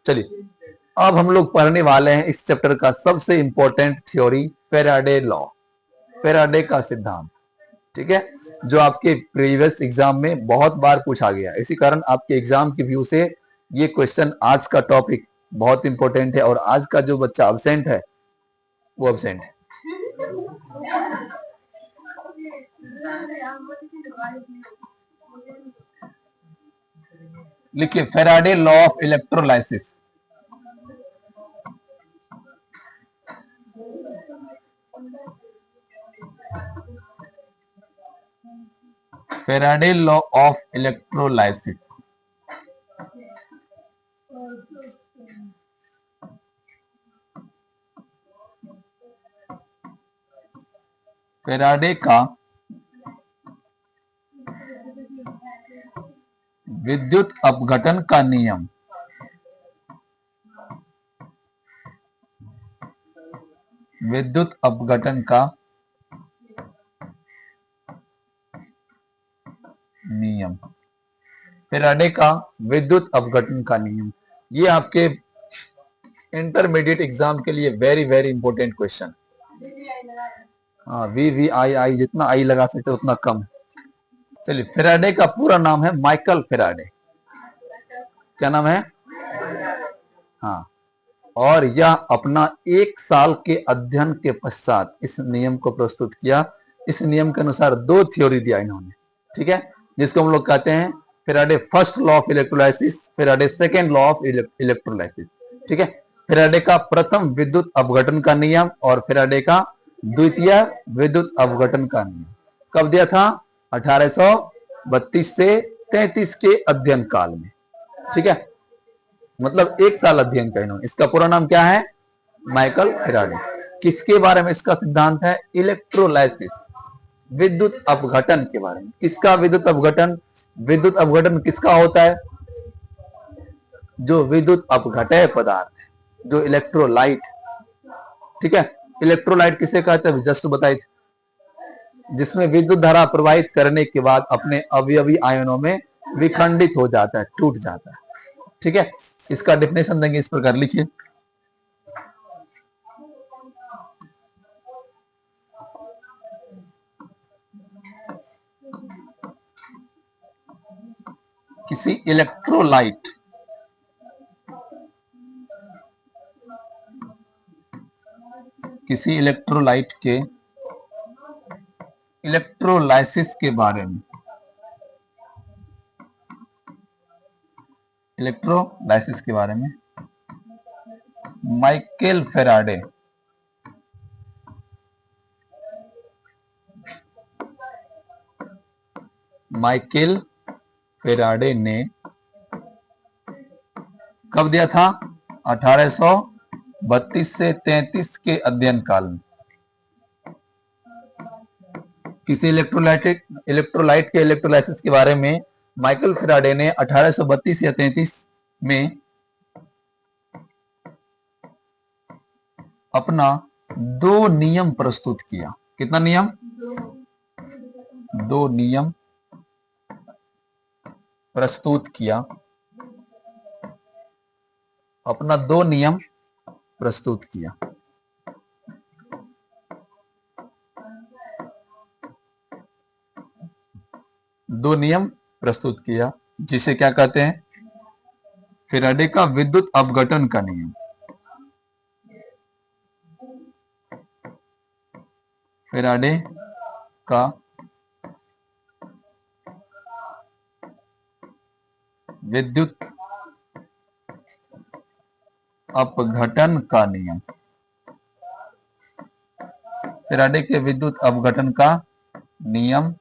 चलिए, अब हम लोग पढ़ने वाले हैं इस चैप्टर का सबसे important theory, Faraday law, Faraday का सिद्धांत। ठीक है, जो आपके प्रीवियस एग्जाम में बहुत बार पूछा गया, इसी कारण आपके एग्जाम की व्यू से ये क्वेश्चन, आज का टॉपिक बहुत इंपॉर्टेंट है और आज का जो बच्चा अब्सेंट है वो अब्सेंट है। लिखिए, Faraday law of electrolysis. Faraday law of electrolysis. Faraday का विद्युत अपघटन का नियम। विद्युत अपघटन का नियम, फेराडे का विद्युत अपघटन का नियम, ये आपके इंटरमीडिएट एग्जाम के लिए वेरी वेरी इंपॉर्टेंट क्वेश्चन। हाँ, VVII, जितना आई लगा सकते उतना कम। चलिए, फेराडे का पूरा नाम है माइकल फेराडे। क्या नाम है? हाँ, और यह अपना 1 साल के अध्ययन के पश्चात इस नियम को प्रस्तुत किया। इस नियम के अनुसार 2 थ्योरी दिया इन्होंने, ठीक है, जिसको हम लोग कहते हैं Faraday first law of electrolysis, Faraday second law of electrolysis. ठीक है, फेराडे का प्रथम विद्युत अपघटन का नियम और फेराडे का द्वितीय विद्युत अपघटन का नियम कब दिया था? 1832 से 33 के अध्ययन काल में। ठीक है, मतलब 1 साल अध्ययन का इन्होंने। इसका पूरा नाम क्या है? Michael Faraday. किसके बारे में इसका सिद्धांत है? इलेक्ट्रोलाइसिस, विद्युत अपघटन के बारे में। किसका विद्युत अपघटन? विद्युत अपघटन किसका होता है? जो विद्युत अपघटय पदार्थ है, जो इलेक्ट्रोलाइट। ठीक है, इलेक्ट्रोलाइट किसे कहते हैं? जस्ट बताइए। जिसमें विद्युत धारा प्रवाहित करने के बाद अपने अवयवी आयनों में विखंडित हो जाता है, टूट जाता है। ठीक है, इसका डेफिनेशन देंगे इस प्रकार, लिखिए। किसी इलेक्ट्रोलाइट के इलेक्ट्रोलाइसिस के बारे में, इलेक्ट्रोलाइसिस के बारे में माइकल फेराडे ने कब दिया था? 1832 से 33 के अध्ययन काल में। किसी इलेक्ट्रोलाइट के इलेक्ट्रोलाइसिस के बारे में माइकल फेराडे ने 1832 या 33 में अपना 2 नियम प्रस्तुत किया। कितना नियम? 2 नियम प्रस्तुत किया। अपना 2 नियम प्रस्तुत किया। दो नियम प्रस्तुत किया, जिसे क्या कहते हैं? फेराडे का विद्युत अपघटन का नियम। फेराडे का विद्युत अपघटन का नियम। फेराडे के विद्युत अपघटन का नियम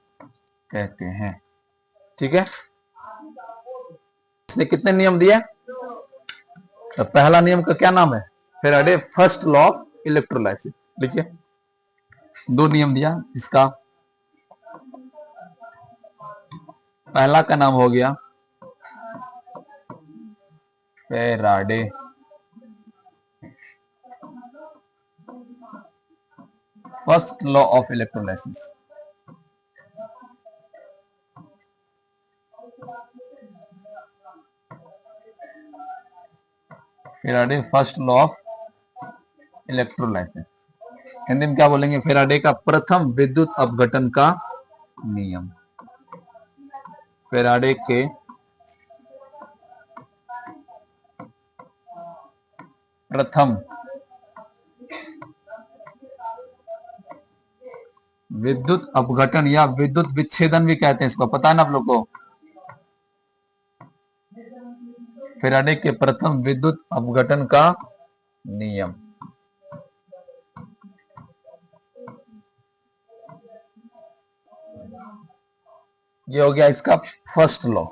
कहते हैं। ठीक है, इसने कितने नियम दिए? तो पहला नियम का क्या नाम है? Faraday first law of electrolysis. लिखिए, 2 नियम दिया। इसका पहला का नाम हो गया Faraday first law of electrolysis. Faraday first law of electrolysis. Hindi में क्या बोलेंगे? फैराडे का प्रथम विद्युत अपघटन का नियम। फैराडे के प्रथम विद्युत अपघटन या विद्युत विच्छेदन भी कहते हैं इसको, पता है ना आप लोग को? फैराडे के प्रथम विद्युत अपघटन का नियम। ये हो गया इसका फर्स्ट लॉ।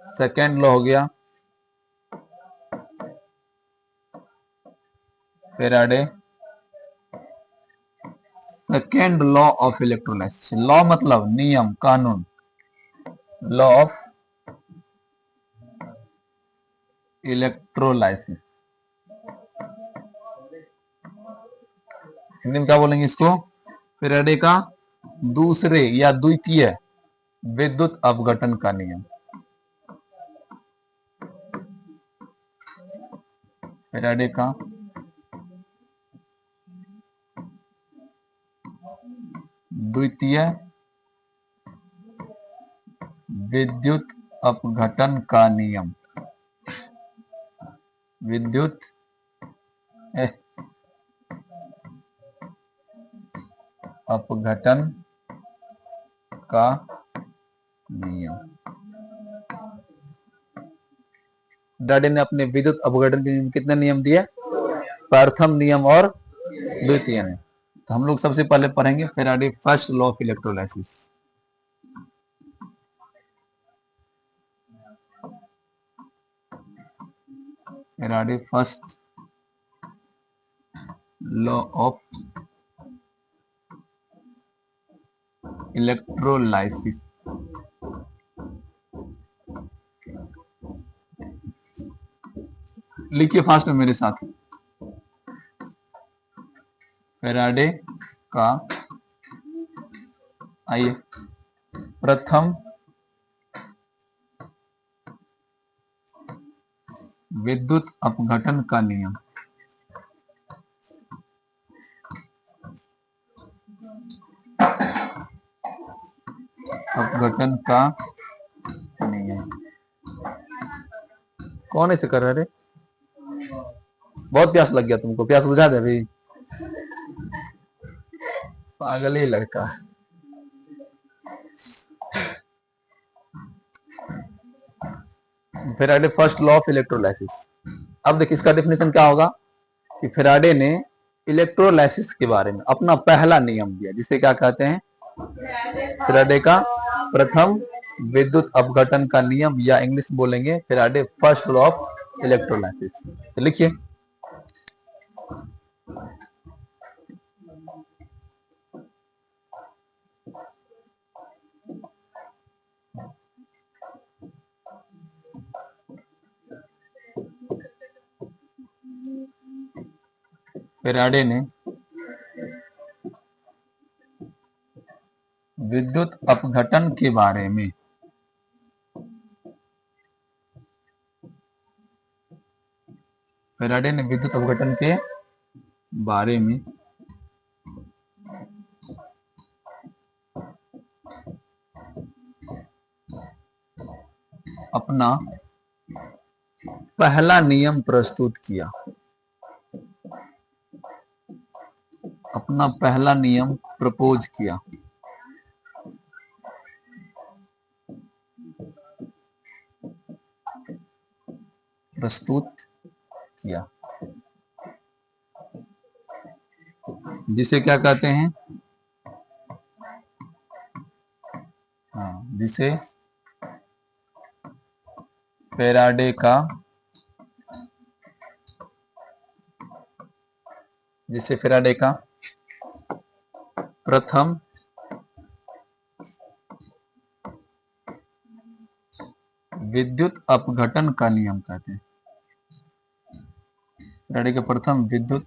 सेकेंड लॉ हो गया Faraday second law of electrolysis. Law मतलब नियम, कानून। लॉ ऑफ इलेक्ट्रोलाइसिस, हिंदी में क्या बोलेंगे इसको? फैराडे का दूसरे या द्वितीय विद्युत अपघटन का नियम। फैराडे का द्वितीय विद्युत अपघटन का नियम। विद्युत अपघटन का नियम। फैराडे ने अपने विद्युत अपघटन के नियम कितने नियम दिए? प्रथम नियम और द्वितीय नियम। तो हम लोग सबसे पहले पढ़ेंगे Faraday first law of electrolysis. Faraday first law of electrolysis. लिखिए फास्ट में मेरे साथ। फैराडे का, आइए, प्रथम विद्युत अपघटन का नियम। अपघटन का नियम। कौन ऐसे कर रहे? बहुत प्यास लग गया तुमको, प्यास बुझा दे भाई। पागल ही लड़का। Faraday first law of electrolysis. अब देखिए इसका डेफिनेशन क्या होगा कि फैराडे ने इलेक्ट्रोलाइसिस के बारे में अपना पहला नियम दिया, जिसे क्या कहते हैं? फैराडे का प्रथम विद्युत अपघटन का नियम, या इंग्लिश बोलेंगे Faraday first law of electrolysis. तो लिखिए फैराडे ने विद्युत अपघटन के बारे में फैराडे ने विद्युत अपघटन के बारे में अपना पहला नियम प्रस्तुत किया। अपना पहला नियम प्रपोज किया। प्रस्तुत किया, जिसे क्या कहते हैं? जिसे फैराडे का प्रथम विद्युत अपघटन का नियम कहते हैं। फैराडे का प्रथम विद्युत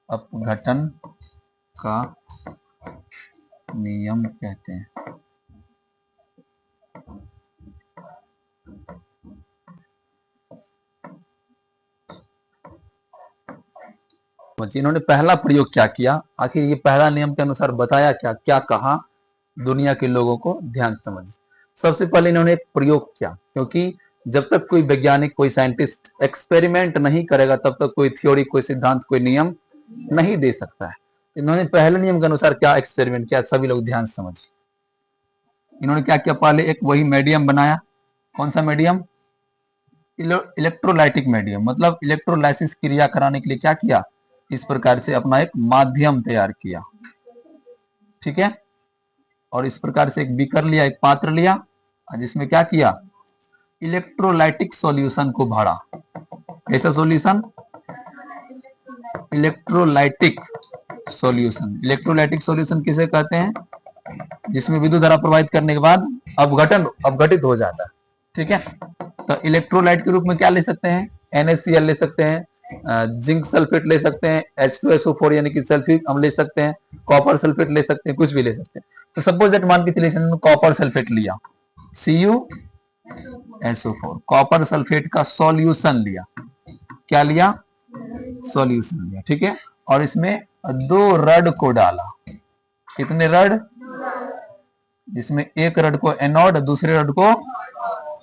अपघटन का नियम कहते हैं। समझिए इन्होंने पहला प्रयोग क्या किया, आखिर ये पहला नियम के अनुसार बताया क्या, क्या कहा दुनिया के लोगों को, ध्यान से समझिए। सबसे पहले इन्होंने एक प्रयोग किया, क्योंकि जब तक कोई वैज्ञानिक, कोई साइंटिस्ट एक्सपेरिमेंट नहीं करेगा तब तक कोई थ्योरी, कोई सिद्धांत, कोई नियम नहीं दे सकता है। इन्होंने पहले नियम के अनुसार क्या एक्सपेरिमेंट किया, सभी लोग ध्यान से समझिए। इन्होंने क्या किया, पहले एक वही मीडियम बनाया। कौन सा मीडियम? इलेक्ट्रोलाइटिक मीडियम, मतलब इलेक्ट्रोलाइसिस क्रिया कराने के लिए क्या किया, इस प्रकार से अपना एक माध्यम तैयार किया। ठीक है, और इस प्रकार से एक बीकर लिया, एक पात्र लिया, जिसमें क्या किया, इलेक्ट्रोलाइटिक सॉल्यूशन को भरा। कैसा solution? Electrolytic solution. Electrolytic solution किसे कहते हैं? जिसमें विद्युत धारा प्रवाहित करने के बाद अपघटित हो जाता है। ठीक है, तो इलेक्ट्रोलाइट के रूप में क्या ले सकते हैं? NaCl ले सकते हैं, जिंक सल्फेट ले सकते हैं, H2SO4 यानी कि सल्फ्यूरिक अम्ल ले सकते हैं, कॉपर सल्फेट ले सकते हैं, कुछ भी ले सकते हैं। तो सपोज दैट मान के चलिए कॉपर सल्फेट लिया, CuSO4, कॉपर सल्फेट का सॉल्यूशन लिया। क्या लिया? सॉल्यूशन लिया। ठीक है, और इसमें 2 रड को डाला। कितने रड? जिसमें एक रड को एनोड, दूसरे रड को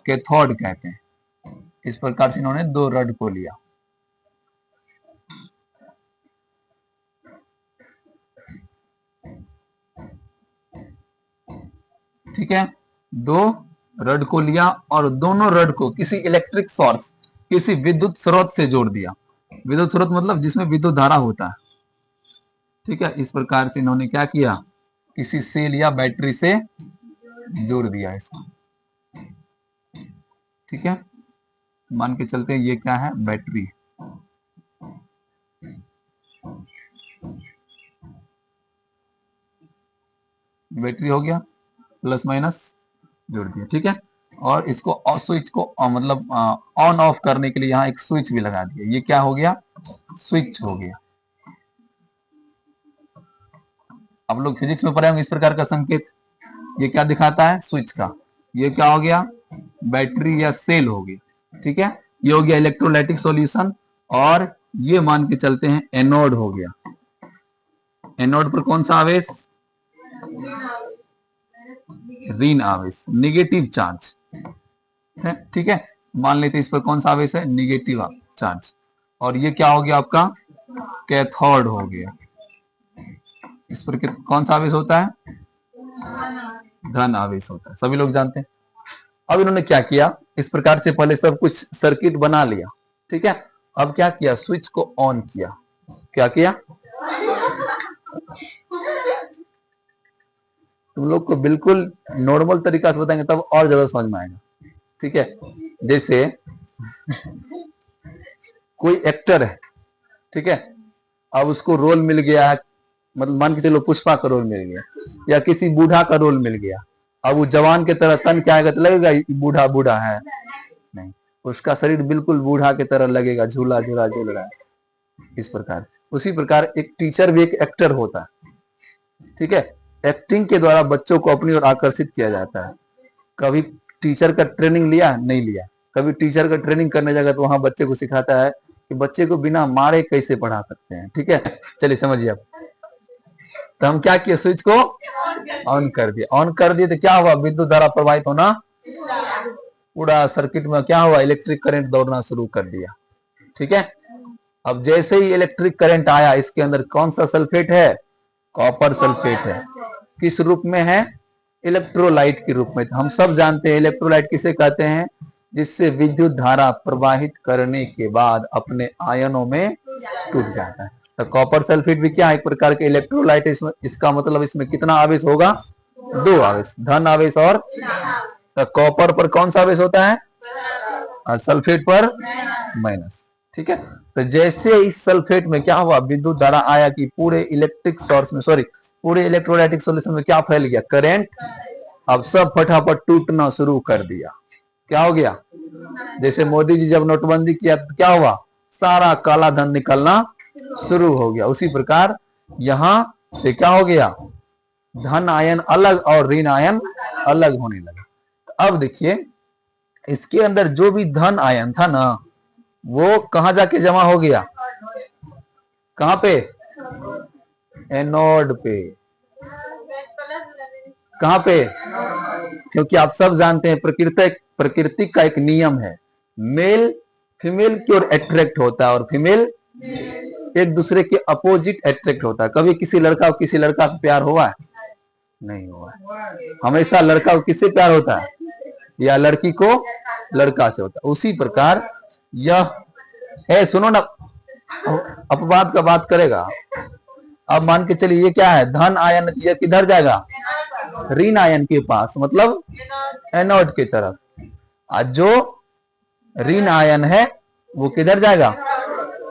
कैथोड कहते हैं। इस प्रकार से इन्होंने 2 रड को लिया। ठीक है, 2 रड को लिया और दोनों रड को किसी इलेक्ट्रिक सोर्स, किसी विद्युत स्रोत से जोड़ दिया। विद्युत स्रोत मतलब जिसमें विद्युत धारा होता है। ठीक है, इस प्रकार से इन्होंने क्या किया, किसी सेल या बैटरी से जोड़ दिया इसको। ठीक है, मान के चलते हैं ये क्या है, बैटरी। बैटरी हो गया, प्लस माइनस जोड़ दिया। ठीक है, और इसको स्विच को मतलब ऑन ऑफ करने के लिए यहाँ एक स्विच भी लगा दिया। ये क्या हो गया, स्विच हो गया। आप लोग फिजिक्स में पढ़े होंगे इस प्रकार का संकेत। ये क्या दिखाता है, स्विच का। ये क्या हो गया, बैटरी या सेल हो गया। ठीक है, ये हो गया इलेक्ट्रोलाइटिक सॉल्यूशन। और ये मान के चलते हैं एनोड हो गया। एनोड पर कौन सा आवेश? ऋण आवेश, नेगेटिव चार्ज है। ठीक है, मान लेते इस पर कौन सा आवेश है, नेगेटिव चार्ज। और ये क्या हो गया आपका, कैथोड हो गया। इस पर कौन सा आवेश होता है, धन आवेश होता है, सभी लोग जानते हैं। अब इन्होंने क्या किया, इस प्रकार से पहले सब कुछ सर्किट बना लिया। ठीक है, अब क्या किया, स्विच को ऑन किया। क्या किया? तुम लोग को बिल्कुल नॉर्मल तरीका से बताएंगे तब और ज्यादा समझ में आएगा। ठीक है, जैसे कोई एक्टर है, ठीक है, अब उसको रोल मिल गया है, मतलब मान के चलो पुष्पा का रोल मिल गया, या किसी बूढ़ा का रोल मिल गया। अब वो जवान के तरह तन क्या आएगा, तो लगेगा बूढ़ा बूढ़ा है? नहीं, उसका शरीर बिल्कुल बूढ़ा की तरह लगेगा, झूला झूला झूल रहा है। इस प्रकार से उसी प्रकार एक टीचर भी एक एक्टर होता है। ठीक है, एक्टिंग के द्वारा बच्चों को अपनी ओर आकर्षित किया जाता है। कभी टीचर का ट्रेनिंग लिया, नहीं लिया? कभी टीचर का ट्रेनिंग करने जाएगा तो वहां बच्चे को सिखाता है कि बच्चे को बिना मारे कैसे पढ़ा सकते हैं। ठीक है, चलिए समझिए आप। तो हम क्या किए, स्विच को ऑन कर दिए। ऑन कर दिए तो क्या हुआ, विद्युत धारा प्रवाहित होना, पूरा सर्किट में क्या हुआ, इलेक्ट्रिक करंट दौड़ना शुरू कर दिया। ठीक है, अब जैसे ही इलेक्ट्रिक करंट आया, इसके अंदर कौन सा सल्फेट है, कॉपर सल्फेट है। किस रूप में है, इलेक्ट्रोलाइट के रूप में। हम सब जानते हैं इलेक्ट्रोलाइट किसे कहते हैं, जिससे विद्युत धारा प्रवाहित करने के बाद अपने आयनों में टूट जाता है। तो कॉपर सल्फेट भी क्या है, एक प्रकार के इलेक्ट्रोलाइट। इसका मतलब इसमें कितना आवेश होगा, 2 आवेश, धन आवेश और। तो कॉपर पर कौन सा आवेश होता है, और सल्फेट पर माइनस। ठीक है, तो जैसे इस सल्फेट में क्या हुआ, विद्युत धारा आया कि पूरे इलेक्ट्रिक सोर्स में, सॉरी पूरे इलेक्ट्रोलाइटिक सॉल्यूशन में क्या फैल गया, करंट। अब सब फटाफट टूटना शुरू कर दिया। क्या हो गया, जैसे मोदी जी जब नोटबंदी किया तो क्या हुआ, सारा काला धन निकलना शुरू हो गया। उसी प्रकार यहां से क्या हो गया, धन आयन अलग और ऋण आयन अलग होने लगा। अब देखिए, इसके अंदर जो भी धन आयन था ना, वो कहां जाके जमा हो गया, कहां पे? एनोड पे। कहां पे? क्योंकि आप सब जानते हैं प्रकृति का एक नियम है, मेल फीमेल की ओर अट्रैक्ट होता है और फीमेल एक दूसरे के अपोजिट अट्रैक्ट होता है। कभी किसी लड़का को किसी लड़का से प्यार हुआ है? नहीं हुआ है। हमेशा लड़का को किससे प्यार होता है या लड़की को लड़का से होता है। उसी प्रकार यह है, सुनो ना, अपवाद का बात करेगा। अब मान के चलिए ये क्या है, धन आयन, यह किधर जाएगा? ऋण आयन के पास, मतलब एनोड की तरफ। आज जो ऋण आयन है वो किधर जाएगा?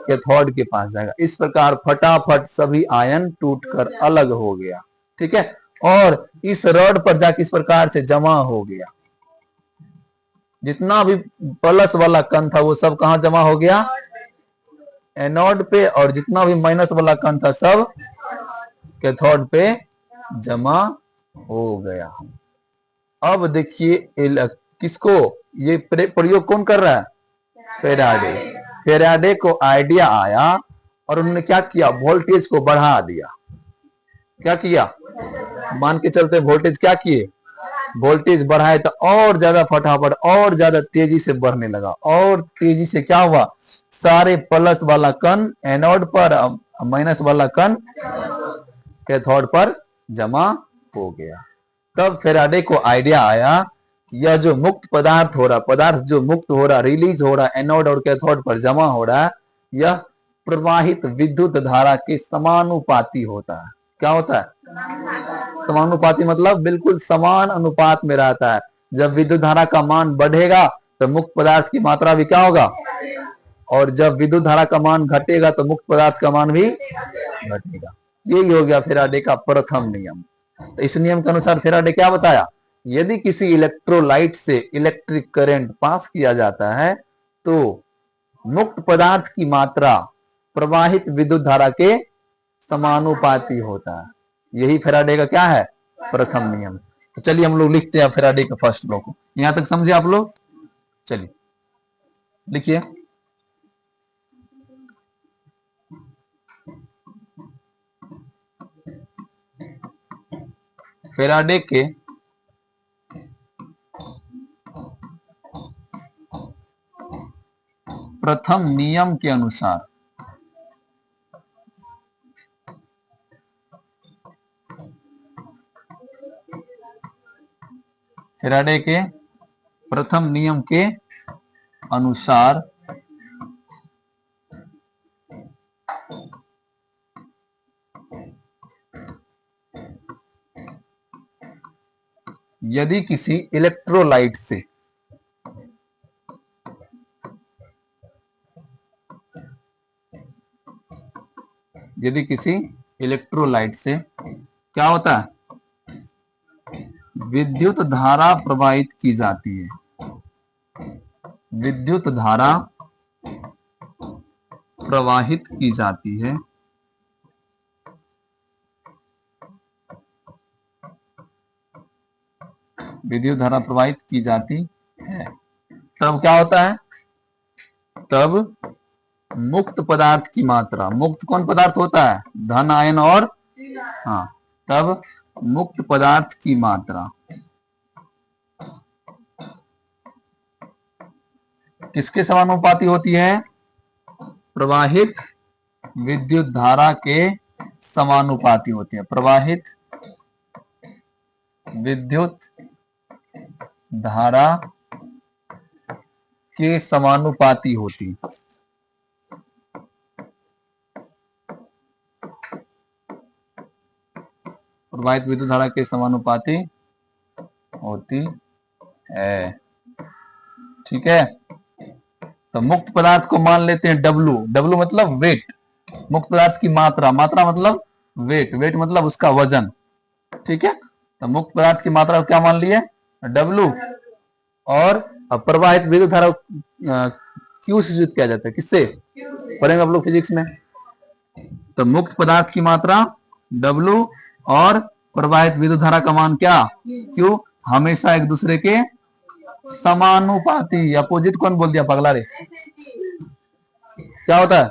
कैथोड के पास जाएगा। इस प्रकार फटाफट सभी आयन टूटकर अलग हो गया, ठीक है, और इस रॉड पर जाके इस प्रकार से जमा हो गया। जितना भी प्लस वाला कण था वो सब कहां जमा हो गया? एनोड पे, और जितना भी माइनस वाला कण था सब कैथोड पे जमा हो गया। अब देखिए किसको, ये प्रयोग कौन कर रहा है? फेराडे। फेराडे को आइडिया आया और उन्होंने क्या किया? वोल्टेज को बढ़ा दिया। क्या किया? मान के चलते वोल्टेज क्या किए? वोल्टेज बढ़ाए तो और ज्यादा फटाफट और ज्यादा तेजी से बढ़ने लगा, और तेजी से क्या हुआ? सारे प्लस वाला कण एनोड पर, माइनस वाला कण कैथोड पर जमा हो गया। तब फेराडे को आइडिया आया कि यह जो मुक्त पदार्थ हो रहा, पदार्थ जो मुक्त हो रहा, रिलीज हो रहा, एनोड और कैथोड पर जमा हो रहा है, यह प्रवाहित विद्युत धारा के समानुपाती होता है। क्या होता है? समानुपाती मतलब बिल्कुल समान अनुपात में रहता है। जब विद्युत धारा का मान बढ़ेगा तो मुक्त पदार्थ की मात्रा भी क्या होगा, और जब विद्युत धारा का मान घटेगा तो मुक्त पदार्थ का मान भी घटेगा। यही हो गया फेराडे का प्रथम नियम। तो इस नियम के अनुसार फेराडे क्या बताया? यदि किसी इलेक्ट्रोलाइट से इलेक्ट्रिक करंट पास किया जाता है तो मुक्त पदार्थ की मात्रा प्रवाहित विद्युत धारा के समानुपाती होता है। यही फेराडे का क्या है? प्रथम नियम। तो चलिए हम लोग लिखते हैं फेराडे का फर्स्ट लॉ को। यहां तक समझे आप लोग? चलिए लिखिए। फेराडे के प्रथम नियम के अनुसार फेराडे के प्रथम नियम के अनुसार यदि किसी इलेक्ट्रोलाइट से क्या होता है? विद्युत धारा प्रवाहित की जाती है। विद्युत धारा प्रवाहित की जाती है विद्युत धारा प्रवाहित की जाती है, तब क्या होता है? तब मुक्त पदार्थ की मात्रा, मुक्त कौन पदार्थ होता है? धन आयन और, हाँ, तब मुक्त पदार्थ की मात्रा किसके समानुपाती होती है? प्रवाहित विद्युत धारा के समानुपाती होती है। प्रवाहित विद्युत धारा के समानुपाती होती। प्रवाहित विद्युत धारा के समानुपाती होती है, ठीक है। तो मुक्त पदार्थ को मान लेते हैं W। W मतलब वेट, मुक्त पदार्थ की मात्रा, मात्रा मतलब वेट, वेट मतलब उसका वजन, ठीक है। तो मुक्त पदार्थ की मात्रा को क्या मान लिए? W। और प्रवाहित विद्युत धारा Q से सूचित किया जाता है। किससे पढ़ेंगे आप लोग फिजिक्स में? तो मुक्त पदार्थ की मात्रा W और प्रवाहित विद्युत धारा का मान क्या? Q। हमेशा एक दूसरे के समानुपाती। अपोजिट कौन बोल दिया पगला रे? क्या होता है?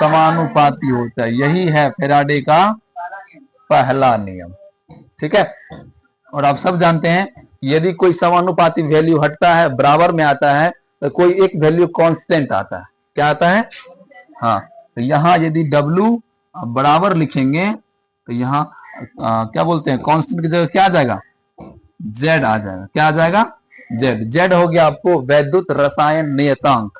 समानुपाती होता है। यही है फैराडे का पहला नियम। ठीक है, और आप सब जानते हैं यदि कोई समानुपाती वैल्यू हटता है, बराबर में आता है, तो कोई एक वैल्यू कांस्टेंट आता है। क्या आता है? हाँ, तो यहां यदि W बराबर लिखेंगे तो यहाँ क्या बोलते हैं, कांस्टेंट की जगह क्या आ जाएगा? Z आ जाएगा। क्या आ जाएगा? Z हो गया आपको वैद्युत रसायन नियतांक,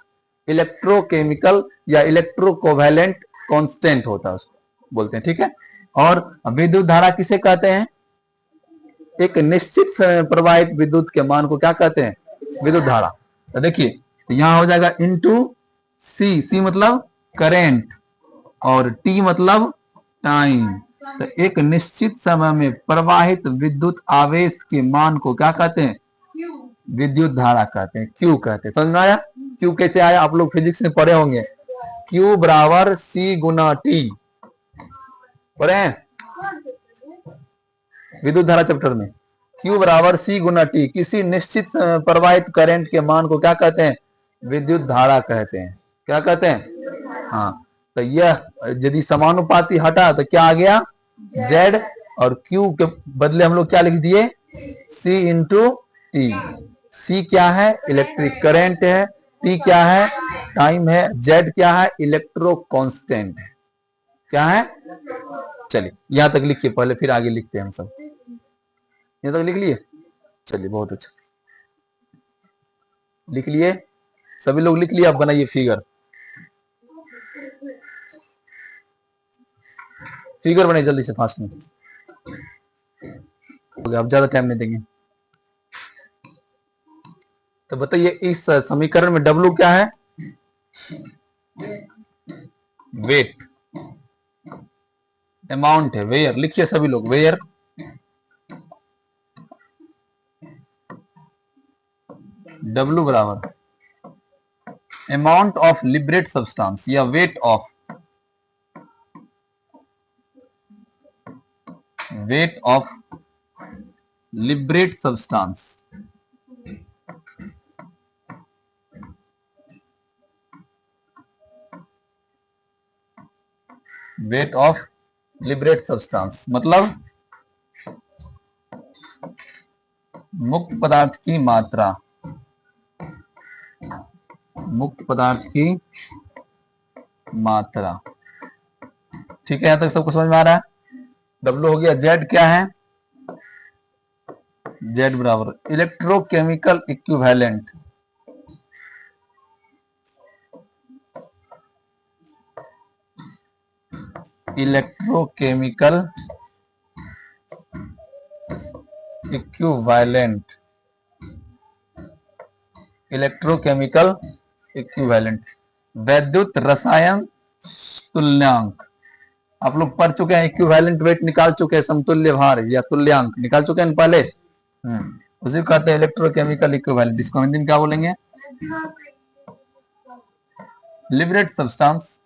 इलेक्ट्रोकेमिकल या इलेक्ट्रोकोवैलेंट कांस्टेंट होता है, उसको बोलते हैं। ठीक है, और विद्युत धारा किसे कहते हैं? एक निश्चित समय प्रवाहित विद्युत के मान को क्या कहते हैं? विद्युत धारा। तो देखिए, तो यहां हो जाएगा इनटू सी मतलब करेंट और टी मतलब टाइम। तो एक निश्चित समय में प्रवाहित विद्युत आवेश के मान को क्या कहते हैं? विद्युत धारा कहते हैं, क्यू कहते हैं। समझ में आया? क्यू कैसे आया? आप लोग फिजिक्स में पढ़े होंगे, क्यू बराबर सी गुना टी, पढ़े हैं विद्युत धारा चैप्टर में। Q बराबर सी गुना टी, किसी निश्चित प्रवाहित करंट के मान को क्या कहते हैं? विद्युत धारा कहते हैं। क्या कहते हैं? हाँ, तो यह यदि समानुपाती हटा तो क्या आ गया? Z, और Q के बदले हम लोग क्या लिख दिए? C into T. C क्या है? इलेक्ट्रिक करंट है। T क्या है? टाइम है। Z क्या है? इलेक्ट्रो कांस्टेंट है। क्या है? चलिए यहां तक लिखिए पहले, फिर आगे लिखते हैं हम सब। यहां तक लिख लिए? चलिए बहुत अच्छा, लिख लिए सभी लोग? लिख लिए? आप बनाइए फिगर, फिगर बनाइए जल्दी से, फास्ट में। अब ज्यादा टाइम नहीं देंगे। तो बताइए इस समीकरण में W क्या है? वेट, अमाउंट है, वेयर। लिखिए सभी लोग, वेयर W बराबर अमाउंट ऑफ लिबरेट सब्सटेंस या weight of liberate substance. Weight of liberate substance मतलब मुक्त पदार्थ की मात्रा, मुक्त पदार्थ की मात्रा। ठीक है, यहां तक सबको समझ में आ रहा है? W हो गया। Z क्या है? Z बराबर electrochemical equivalent, electrochemical equivalent, electrochemical equivalent, वैद्युत रसायन तुल्यांक। आप लोग पढ़ चुके हैं, इक्विवेलेंट वेट निकाल चुके हैं, समतुल्य भार या तुल्यांक निकाल चुके हैं पहले। उसी को कहते हैं इलेक्ट्रोकेमिकल इक्विवेलेंट। इसको हिंदी में क्या बोलेंगे? लिबरेट सब्सटेंस,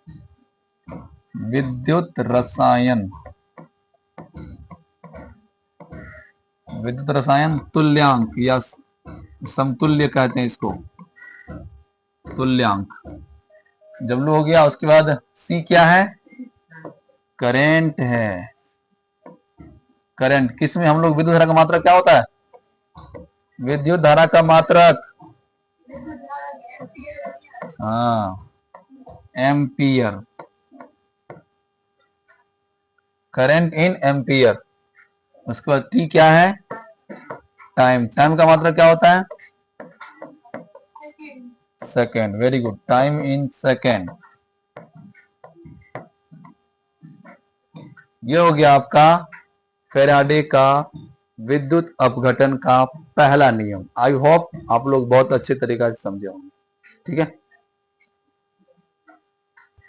विद्युत रसायन, विद्युत रसायन तुल्यांक या समतुल्य कहते हैं इसको, तुल्यांक। W हो गया। उसके बाद C क्या है? करंट है। करंट किस में हम लोग विद्युत धारा का मात्रक क्या होता है? विद्युत धारा का मात्रक, हाँ, एम्पियर, करंट इन एम्पियर। उसके बाद T क्या है? टाइम, टाइम का मात्रक क्या होता है? Second. Very good, time in second. ये हो गया आपका फैराडे का विद्युत अपघटन का पहला नियम। आई होप आप लोग बहुत अच्छे तरीके से समझे होंगे। ठीक है,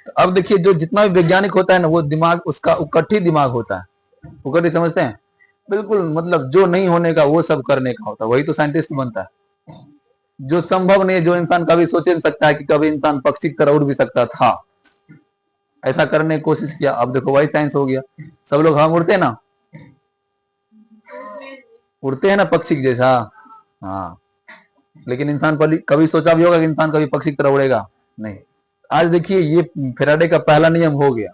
तो अब देखिए जो जितना भी वैज्ञानिक होता है ना, वो दिमाग उसका उकट्ठी दिमाग होता है। उकट्ठी समझते हैं? बिल्कुल, मतलब जो नहीं होने का वो सब करने का होता है, वही तो साइंटिस्ट बनता है। जो संभव नहीं है, जो इंसान कभी सोच नहीं सकता है कि कभी इंसान पक्षी की तरह उड़ भी सकता था, ऐसा करने की कोशिश किया, अब देखो वही साइंस हो गया। सब लोग हम उड़ते हैं ना, उड़ते हैं ना पक्षी की जैसा। हाँ, लेकिन इंसान कभी सोचा भी होगा कि इंसान कभी पक्षी की तरह उड़ेगा? नहीं। आज देखिए ये फैराडे का पहला नियम हो गया।